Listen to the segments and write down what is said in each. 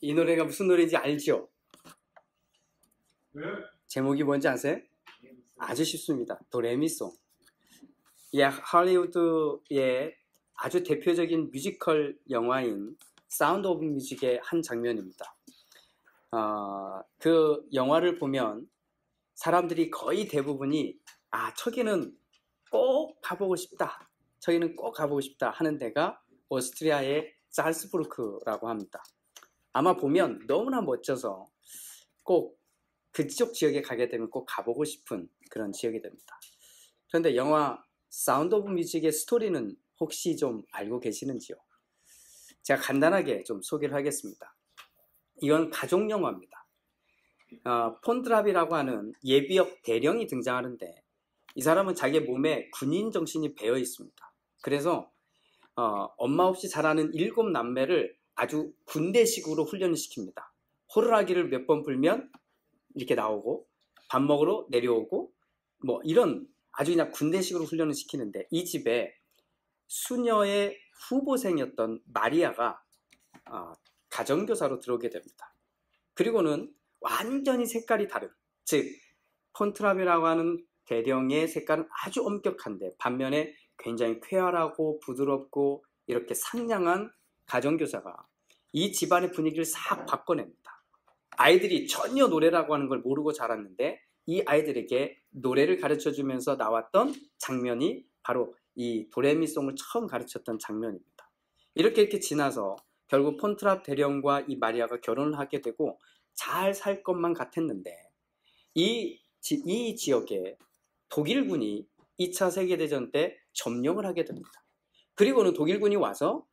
이 노래가 무슨 노래인지 알죠? 네. 제목이 뭔지 아세요? 아주 쉽습니다. 도레미송. 예, 할리우드의 아주 대표적인 뮤지컬 영화인 사운드 오브 뮤직의 한 장면입니다. 그 영화를 보면 사람들이 거의 대부분이 저기는 꼭 가보고 싶다. 저기는 꼭 가보고 싶다 하는 데가 오스트리아의 잘츠부르크라고 합니다. 아마 보면 너무나 멋져서 꼭 그쪽 지역에 가게 되면 꼭 가보고 싶은 그런 지역이 됩니다. 그런데 영화 사운드 오브 뮤직의 스토리는 혹시 좀 알고 계시는지요? 제가 간단하게 좀 소개를 하겠습니다. 이건 가족 영화입니다. 폰트랍이라고 하는 예비역 대령이 등장하는데 이 사람은 자기 몸에 군인 정신이 배어 있습니다. 그래서 엄마 없이 자라는 7 남매를 아주 군대식으로 훈련을 시킵니다. 호루라기를 몇 번 불면 이렇게 나오고 밥 먹으러 내려오고 뭐 이런 아주 그냥 군대식으로 훈련을 시키는데 이 집에 수녀의 후보생이었던 마리아가 가정교사로 들어오게 됩니다. 그리고는 완전히 색깔이 다른, 즉 폰트랍이라고 하는 대령의 색깔은 아주 엄격한데 반면에 굉장히 쾌활하고 부드럽고 이렇게 상냥한 가정교사가 이 집안의 분위기를 싹 바꿔냅니다. 아이들이 전혀 노래라고 하는 걸 모르고 자랐는데 이 아이들에게 노래를 가르쳐주면서 나왔던 장면이 바로 이 도레미송을 처음 가르쳤던 장면입니다. 이렇게 지나서 결국 폰트랍 대령과 이 마리아가 결혼을 하게 되고 잘 살 것만 같았는데 이 지역에 독일군이 2차 세계대전 때 점령을 하게 됩니다. 그리고는 독일군이 와서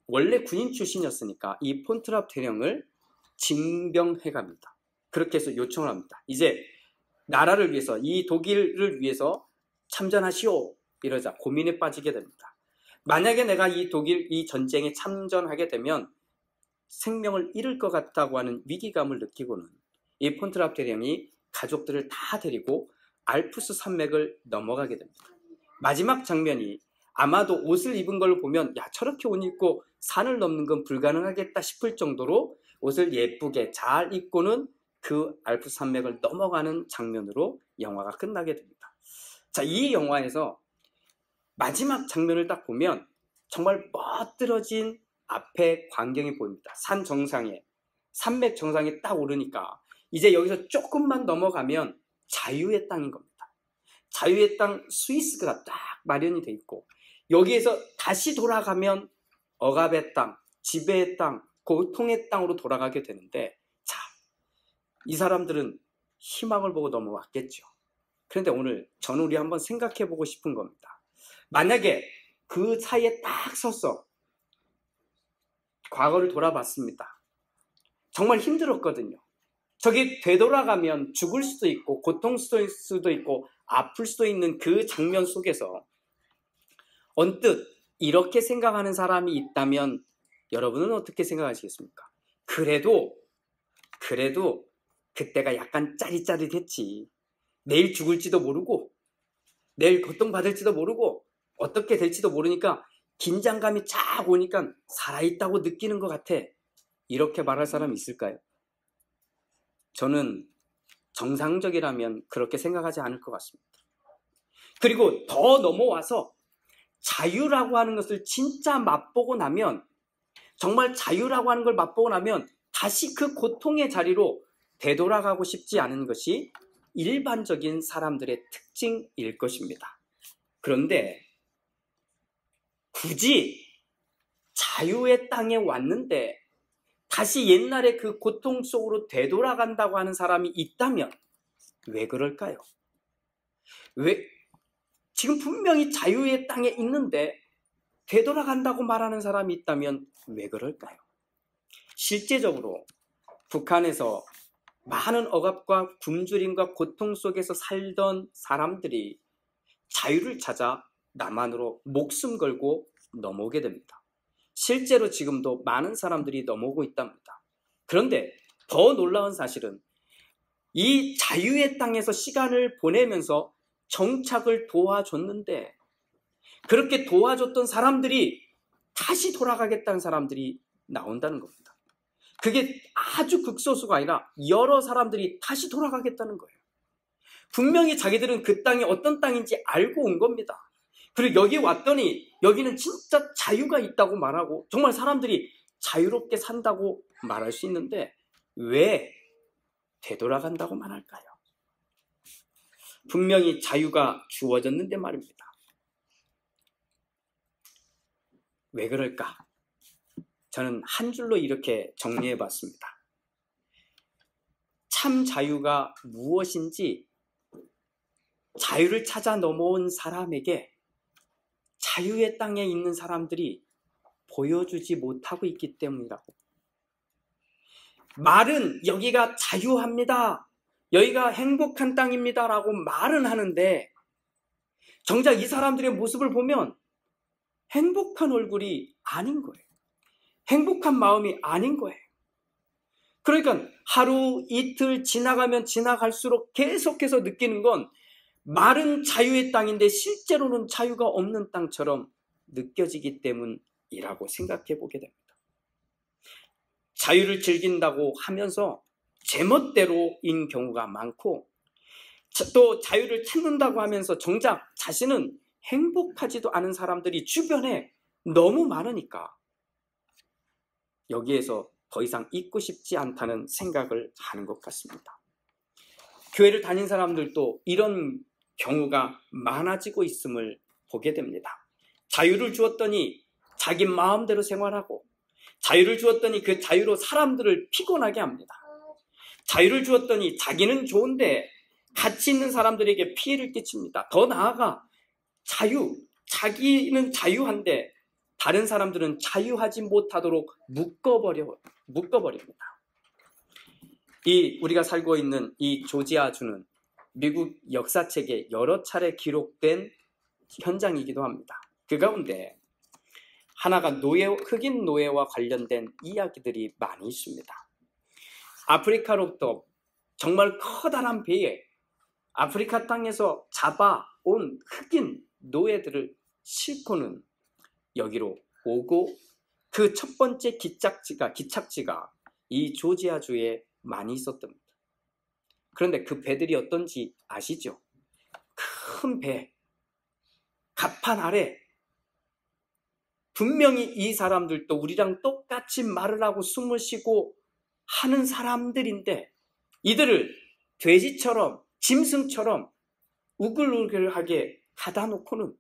원래 군인 출신이었으니까 이 폰트랍 대령을 징병해 갑니다. 그렇게 해서 요청을 합니다. 이제 나라를 위해서 이 독일을 위해서 참전하시오 이러자 고민에 빠지게 됩니다. 만약에 내가 이 독일 이 전쟁에 참전하게 되면 생명을 잃을 것 같다고 하는 위기감을 느끼고는 이 폰트랍 대령이 가족들을 다 데리고 알프스 산맥을 넘어가게 됩니다. 마지막 장면이 아마도 옷을 입은 걸 보면 저렇게 옷 입고 산을 넘는 건 불가능하겠다 싶을 정도로 옷을 예쁘게 잘 입고는 그 알프스 산맥을 넘어가는 장면으로 영화가 끝나게 됩니다. 자, 이 영화에서 마지막 장면을 딱 보면 정말 멋들어진 앞에 광경이 보입니다. 산 정상에, 산맥 정상에 딱 오르니까 이제 여기서 조금만 넘어가면 자유의 땅인 겁니다. 자유의 땅 스위스가 딱 마련이 돼 있고 여기에서 다시 돌아가면 억압의 땅, 지배의 땅, 고통의 땅으로 돌아가게 되는데 자, 이 사람들은 희망을 보고 넘어왔겠죠. 그런데 오늘 저는 우리 한번 생각해 보고 싶은 겁니다. 만약에 그 사이에 딱 서서 과거를 돌아봤습니다. 정말 힘들었거든요. 저기 되돌아가면 죽을 수도 있고 고통스러울 수도 있고 아플 수도 있는 그 장면 속에서 언뜻 이렇게 생각하는 사람이 있다면 여러분은 어떻게 생각하시겠습니까? 그래도 그때가 약간 짜릿짜릿했지. 내일 죽을지도 모르고 내일 고통받을지도 모르고 어떻게 될지도 모르니까 긴장감이 쫙 오니까 살아있다고 느끼는 것 같아. 이렇게 말할 사람이 있을까요? 저는 정상적이라면 그렇게 생각하지 않을 것 같습니다. 그리고 더 넘어와서 자유라고 하는 것을 진짜 맛보고 나면 정말 자유라고 하는 걸 맛보고 나면 다시 그 고통의 자리로 되돌아가고 싶지 않은 것이 일반적인 사람들의 특징일 것입니다. 그런데 굳이 자유의 땅에 왔는데 다시 옛날의 그 고통 속으로 되돌아간다고 하는 사람이 있다면 왜 그럴까요? 왜 지금 분명히 자유의 땅에 있는데 되돌아간다고 말하는 사람이 있다면 왜 그럴까요? 실제적으로 북한에서 많은 억압과 굶주림과 고통 속에서 살던 사람들이 자유를 찾아 남한으로 목숨 걸고 넘어오게 됩니다. 실제로 지금도 많은 사람들이 넘어오고 있답니다. 그런데 더 놀라운 사실은 이 자유의 땅에서 시간을 보내면서 정착을 도와줬는데 그렇게 도와줬던 사람들이 다시 돌아가겠다는 사람들이 나온다는 겁니다. 그게 아주 극소수가 아니라 여러 사람들이 다시 돌아가겠다는 거예요. 분명히 자기들은 그 땅이 어떤 땅인지 알고 온 겁니다. 그리고 여기 왔더니 여기는 진짜 자유가 있다고 말하고 정말 사람들이 자유롭게 산다고 말할 수 있는데 왜 되돌아간다고 말할까요? 분명히 자유가 주어졌는데 말입니다. 왜 그럴까? 저는 한 줄로 이렇게 정리해 봤습니다. 참 자유가 무엇인지 자유를 찾아 넘어온 사람에게 자유의 땅에 있는 사람들이 보여주지 못하고 있기 때문이라고. 말은 여기가 자유합니다. 여기가 행복한 땅입니다. 라고 말은 하는데 정작 이 사람들의 모습을 보면 행복한 얼굴이 아닌 거예요. 행복한 마음이 아닌 거예요. 그러니까 하루 이틀 지나가면 지나갈수록 계속해서 느끼는 건 말은 자유의 땅인데 실제로는 자유가 없는 땅처럼 느껴지기 때문이라고 생각해 보게 됩니다. 자유를 즐긴다고 하면서 제멋대로인 경우가 많고 또 자유를 찾는다고 하면서 정작 자신은 행복하지도 않은 사람들이 주변에 너무 많으니까 여기에서 더 이상 있고 싶지 않다는 생각을 하는 것 같습니다. 교회를 다닌 사람들도 이런 경우가 많아지고 있음을 보게 됩니다. 자유를 주었더니 자기 마음대로 생활하고 자유를 주었더니 그 자유로 사람들을 피곤하게 합니다. 자유를 주었더니 자기는 좋은데 같이 있는 사람들에게 피해를 끼칩니다. 더 나아가 자기는 자유한데 다른 사람들은 자유하지 못하도록 묶어버립니다. 우리가 살고 있는 이 조지아주는 미국 역사책에 여러 차례 기록된 현장이기도 합니다. 그 가운데 하나가 흑인 노예와 관련된 이야기들이 많이 있습니다. 아프리카로부터 정말 커다란 배에 아프리카 땅에서 잡아온 흑인 노예들을 싣고는 여기로 오고 그 첫 번째 기착지가 이 조지아주에 많이 있었답니다. 그런데 그 배들이 어떤지 아시죠? 큰 배, 갑판 아래 분명히 이 사람들도 우리랑 똑같이 말을 하고 숨을 쉬고 하는 사람들인데 이들을 돼지처럼 짐승처럼 우글우글하게 가다 놓고는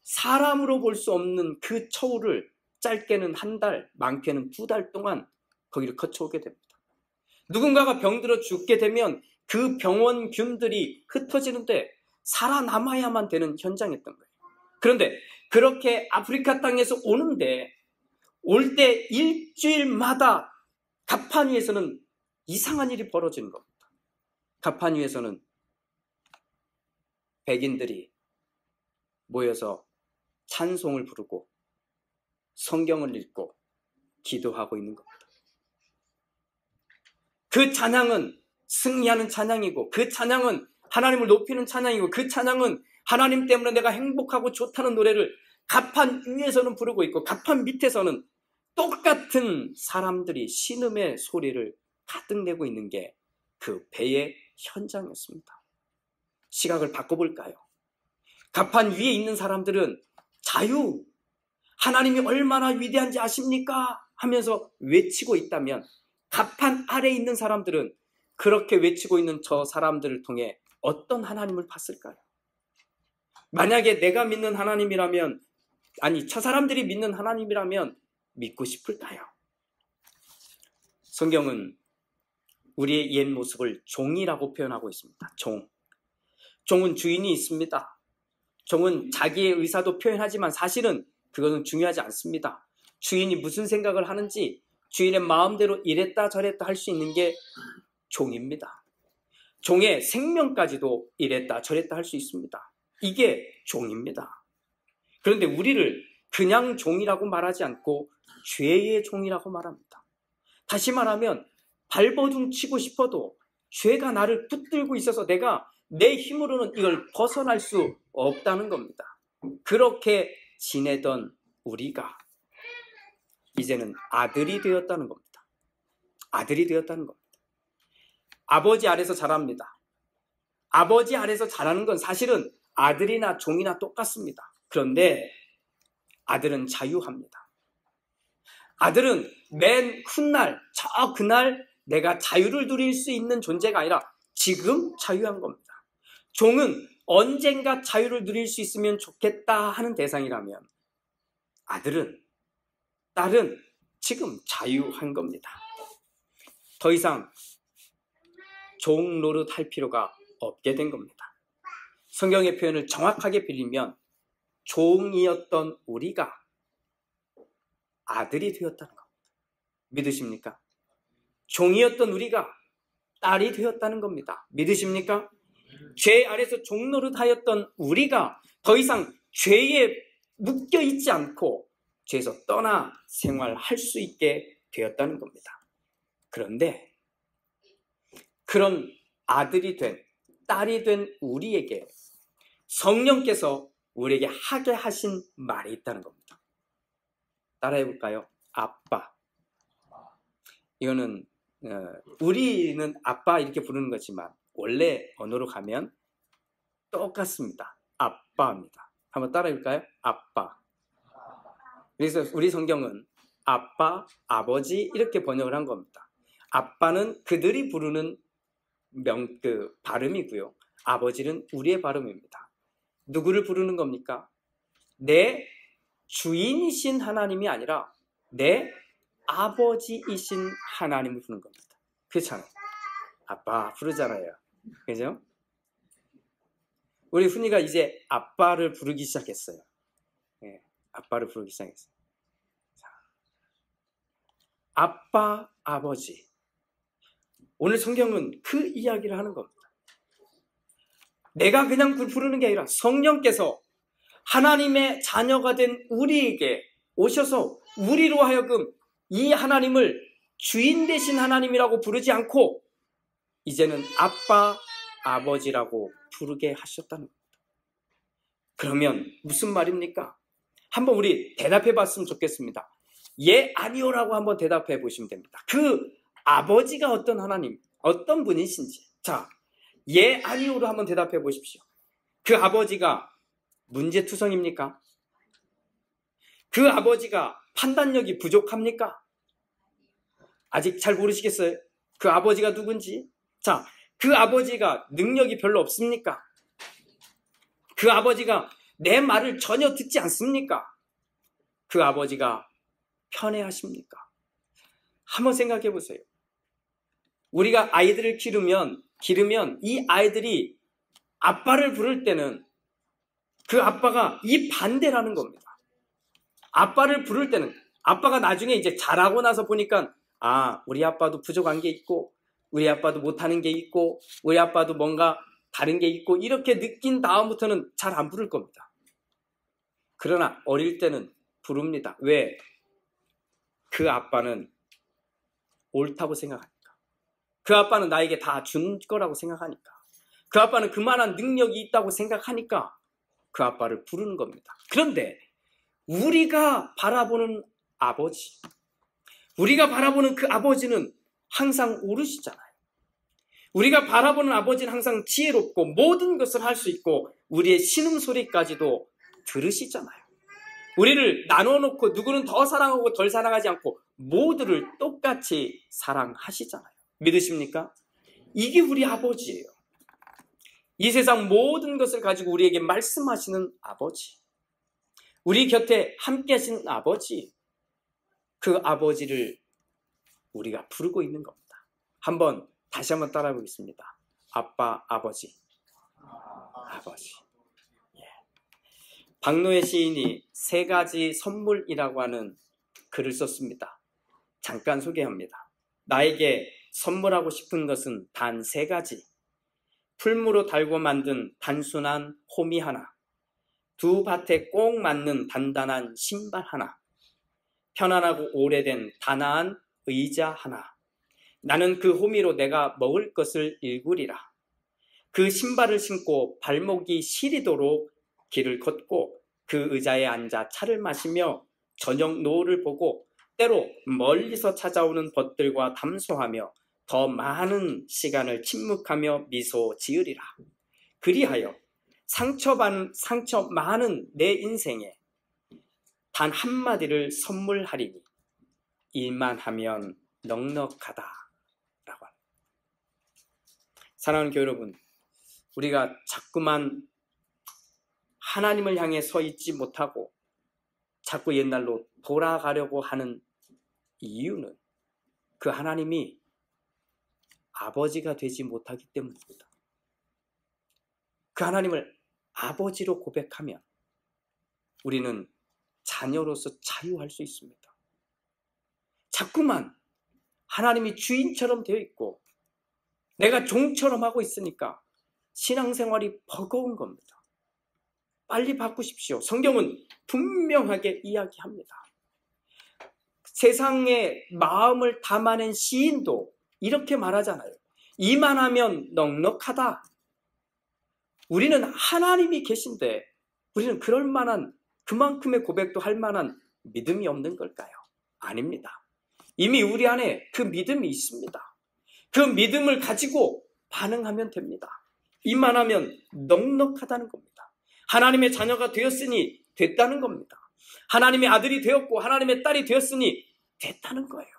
사람으로 볼 수 없는 그 처우를 짧게는 한 달, 많게는 2달 동안 거기를 거쳐오게 됩니다. 누군가가 병들어 죽게 되면 그 병원균들이 흩어지는데 살아남아야만 되는 현장이었던 거예요. 그런데 그렇게 아프리카 땅에서 오는데 올 때 일주일마다 갑판 위에서는 이상한 일이 벌어지는 겁니다. 갑판 위에서는 백인들이 모여서 찬송을 부르고 성경을 읽고 기도하고 있는 겁니다. 그 찬양은 승리하는 찬양이고 그 찬양은 하나님을 높이는 찬양이고 그 찬양은 하나님 때문에 내가 행복하고 좋다는 노래를 갑판 위에서는 부르고 있고 갑판 밑에서는 똑같은 사람들이 신음의 소리를 가득 내고 있는 게 그 배의 현장이었습니다. 시각을 바꿔볼까요? 갑판 위에 있는 사람들은 자유, 하나님이 얼마나 위대한지 아십니까? 하면서 외치고 있다면 갑판 아래에 있는 사람들은 그렇게 외치고 있는 저 사람들을 통해 어떤 하나님을 봤을까요? 만약에 내가 믿는 하나님이라면, 아니 저 사람들이 믿는 하나님이라면 믿고 싶을까요? 성경은 우리의 옛 모습을 종이라고 표현하고 있습니다. 종은 주인이 있습니다. 종은 자기의 의사도 표현하지만 사실은 그것은 중요하지 않습니다. 주인이 무슨 생각을 하는지 주인의 마음대로 이랬다 저랬다 할 수 있는 게 종입니다. 종의 생명까지도 이랬다 저랬다 할 수 있습니다. 이게 종입니다. 그런데 우리를 그냥 종이라고 말하지 않고 죄의 종이라고 말합니다. 다시 말하면 발버둥 치고 싶어도 죄가 나를 붙들고 있어서 내가 내 힘으로는 이걸 벗어날 수 없다는 겁니다. 그렇게 지내던 우리가 이제는 아들이 되었다는 겁니다. 아들이 되었다는 겁니다. 아버지 아래서 자랍니다. 아버지 아래서 자라는 건 사실은 아들이나 종이나 똑같습니다. 그런데 아들은 자유합니다. 아들은 맨 훗날, 저 그날 내가 자유를 누릴 수 있는 존재가 아니라 지금 자유한 겁니다. 종은 언젠가 자유를 누릴 수 있으면 좋겠다 하는 대상이라면 아들은, 딸은 지금 자유한 겁니다. 더 이상 종 노릇 할 필요가 없게 된 겁니다. 성경의 표현을 정확하게 빌리면 종이었던 우리가 아들이 되었다는 겁니다. 믿으십니까? 종이었던 우리가 딸이 되었다는 겁니다. 믿으십니까? 죄 아래서 종노릇하였던 우리가 더 이상 죄에 묶여있지 않고 죄에서 떠나 생활할 수 있게 되었다는 겁니다. 그런데 그런 아들이 된, 딸이 된 우리에게 성령께서 우리에게 하게 하신 말이 있다는 겁니다. 따라해 볼까요? 아빠. 이거는 우리는 아빠 이렇게 부르는 거지만 원래 언어로 가면 똑같습니다. 아빠입니다. 한번 따라해 볼까요? 아빠. 그래서 우리 성경은 아빠, 아버지 이렇게 번역을 한 겁니다. 아빠는 그들이 부르는 발음이고요. 아버지는 우리의 발음입니다. 누구를 부르는 겁니까? 내 주인이신 하나님이 아니라 내 아버지이신 하나님을 부르는 겁니다. 그렇잖아요. 아빠 부르잖아요. 그죠? 우리 훈이가 이제 아빠를 부르기 시작했어요. 네, 아빠를 부르기 시작했어요. 자, 아빠, 아버지. 오늘 성경은 그 이야기를 하는 겁니다. 내가 그냥 부르는 게 아니라 성령께서 하나님의 자녀가 된 우리에게 오셔서 우리로 하여금 이 하나님을 주인 되신 하나님이라고 부르지 않고 이제는 아빠, 아버지라고 부르게 하셨다는 겁니다. 그러면 무슨 말입니까? 한번 우리 대답해 봤으면 좋겠습니다. 예, 아니요라고 한번 대답해 보시면 됩니다. 그 아버지가 어떤 하나님, 어떤 분이신지. 자, 예, 아니요로 한번 대답해 보십시오. 그 아버지가 문제투성입니까? 그 아버지가 판단력이 부족합니까? 아직 잘 모르시겠어요? 그 아버지가 누군지? 자, 그 아버지가 능력이 별로 없습니까? 그 아버지가 내 말을 전혀 듣지 않습니까? 그 아버지가 편애하십니까? 한번 생각해 보세요. 우리가 아이들을 기르면 이 아이들이 아빠를 부를 때는 그 아빠가 이 반대라는 겁니다. 아빠를 부를 때는 아빠가 나중에 이제 자라고 나서 보니까 우리 아빠도 부족한 게 있고 우리 아빠도 못하는 게 있고 우리 아빠도 뭔가 다른 게 있고 이렇게 느낀 다음부터는 잘 안 부를 겁니다. 그러나 어릴 때는 부릅니다. 왜? 그 아빠는 옳다고 생각하니까. 그 아빠는 나에게 다 준 거라고 생각하니까. 그 아빠는 그만한 능력이 있다고 생각하니까 그 아빠를 부르는 겁니다. 그런데 우리가 바라보는 아버지, 우리가 바라보는 그 아버지는 항상 오르시잖아요. 우리가 바라보는 아버지는 항상 지혜롭고 모든 것을 할 수 있고 우리의 신음소리까지도 들으시잖아요. 우리를 나눠놓고 누구는 더 사랑하고 덜 사랑하지 않고 모두를 똑같이 사랑하시잖아요. 믿으십니까? 이게 우리 아버지예요. 이 세상 모든 것을 가지고 우리에게 말씀하시는 아버지, 우리 곁에 함께 하시는 아버지, 그 아버지를 우리가 부르고 있는 겁니다. 다시 한번 따라해 보겠습니다. 아빠, 아버지. 아버지. 박노해 시인이 3가지 선물이라고 하는 글을 썼습니다. 잠깐 소개합니다. 나에게 선물하고 싶은 것은 단 3가지. 풀무로 달고 만든 단순한 호미 하나, 2 밭에 꼭 맞는 단단한 신발 하나, 편안하고 오래된 단아한 의자 하나. 나는 그 호미로 내가 먹을 것을 일구리라. 그 신발을 신고 발목이 시리도록 길을 걷고 그 의자에 앉아 차를 마시며 저녁 노을을 보고 때로 멀리서 찾아오는 벗들과 담소하며 더 많은 시간을 침묵하며 미소 지으리라. 그리하여 상처 많은 내 인생에 단 한마디를 선물하리니 일만 하면 넉넉하다 라고 합니다. 사랑하는 교회 여러분, 우리가 자꾸만 하나님을 향해 서 있지 못하고 자꾸 옛날로 돌아가려고 하는 이유는 그 하나님이 아버지가 되지 못하기 때문입니다. 그 하나님을 아버지로 고백하면 우리는 자녀로서 자유할 수 있습니다. 자꾸만 하나님이 주인처럼 되어 있고 내가 종처럼 하고 있으니까 신앙생활이 버거운 겁니다. 빨리 바꾸십시오. 성경은 분명하게 이야기합니다. 세상의 마음을 담아낸 시인도 이렇게 말하잖아요. 이만하면 넉넉하다. 우리는 하나님이 계신데 우리는 그럴 만한 그만큼의 고백도 할 만한 믿음이 없는 걸까요? 아닙니다. 이미 우리 안에 그 믿음이 있습니다. 그 믿음을 가지고 반응하면 됩니다. 이만하면 넉넉하다는 겁니다. 하나님의 자녀가 되었으니 됐다는 겁니다. 하나님의 아들이 되었고 하나님의 딸이 되었으니 됐다는 거예요.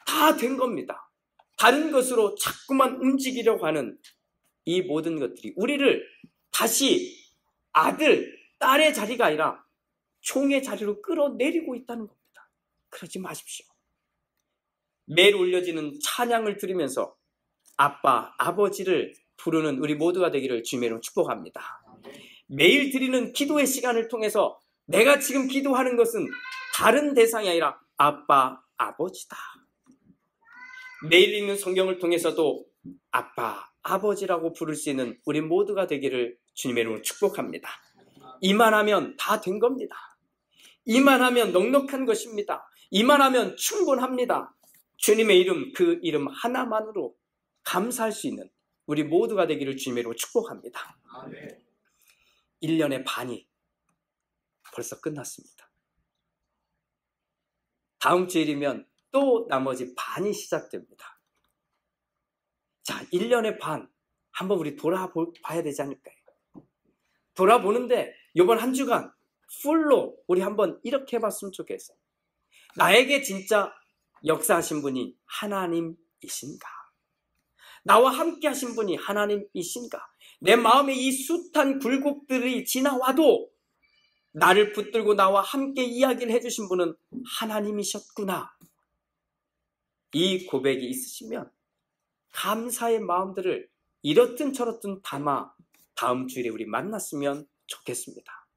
다 된 겁니다. 다른 것으로 자꾸만 움직이려고 하는 이 모든 것들이 우리를 다시 아들, 딸의 자리가 아니라 종의 자리로 끌어내리고 있다는 겁니다. 그러지 마십시오. 매일 올려지는 찬양을 들으면서 아빠, 아버지를 부르는 우리 모두가 되기를 주님의 이름으로 축복합니다. 매일 드리는 기도의 시간을 통해서 내가 지금 기도하는 것은 다른 대상이 아니라 아빠, 아버지다. 매일 읽는 성경을 통해서도 아빠, 아버지라고 부를 수 있는 우리 모두가 되기를 주님의 이름으로 축복합니다. 이만하면 다 된 겁니다. 이만하면 넉넉한 것입니다. 이만하면 충분합니다. 주님의 이름, 그 이름 하나만으로 감사할 수 있는 우리 모두가 되기를 주님의 이름으로 축복합니다. 아멘. 1년의 반이 벌써 끝났습니다. 다음 주일이면 또 나머지 반이 시작됩니다. 자, 1년의 반 한번 우리 돌아봐야 되지 않을까요? 돌아보는데 이번 한 주간 풀로 우리 한번 이렇게 해봤으면 좋겠어요. 나에게 진짜 역사하신 분이 하나님이신가? 나와 함께 하신 분이 하나님이신가? 내 마음에 이 숱한 굴곡들이 지나와도 나를 붙들고 나와 함께 이야기를 해주신 분은 하나님이셨구나. 이 고백이 있으시면 감사의 마음들을 이렇든 저렇든 담아 다음 주일에 우리 만났으면 좋겠습니다.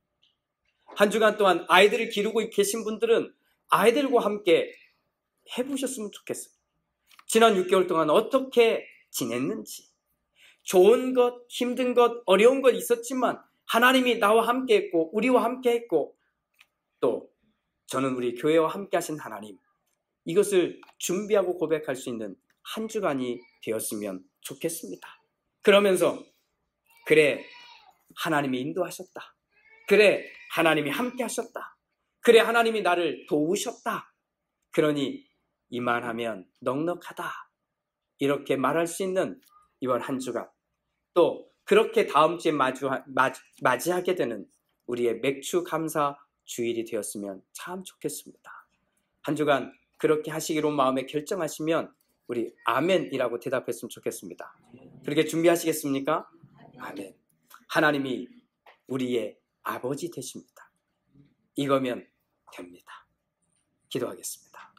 한 주간 동안 아이들을 기르고 계신 분들은 아이들과 함께 해보셨으면 좋겠어요. 지난 6개월 동안 어떻게 지냈는지, 좋은 것, 힘든 것, 어려운 것 있었지만 하나님이 나와 함께 했고 우리와 함께 했고 또 저는 우리 교회와 함께 하신 하나님, 이것을 준비하고 고백할 수 있는 한 주간이 되었으면 좋겠습니다. 그러면서 그래, 하나님이 인도하셨다. 그래, 하나님이 함께 하셨다. 그래, 하나님이 나를 도우셨다. 그러니 이만하면 넉넉하다. 이렇게 말할 수 있는 이번 한 주간, 또 그렇게 다음 주에 맞이하게 되는 우리의 맥주 감사 주일이 되었으면 참 좋겠습니다. 한 주간 그렇게 하시기로 마음에 결정하시면 우리 아멘이라고 대답했으면 좋겠습니다. 그렇게 준비하시겠습니까? 아멘. 하나님이 우리의 아버지 되십니다. 이거면 됩니다. 기도하겠습니다.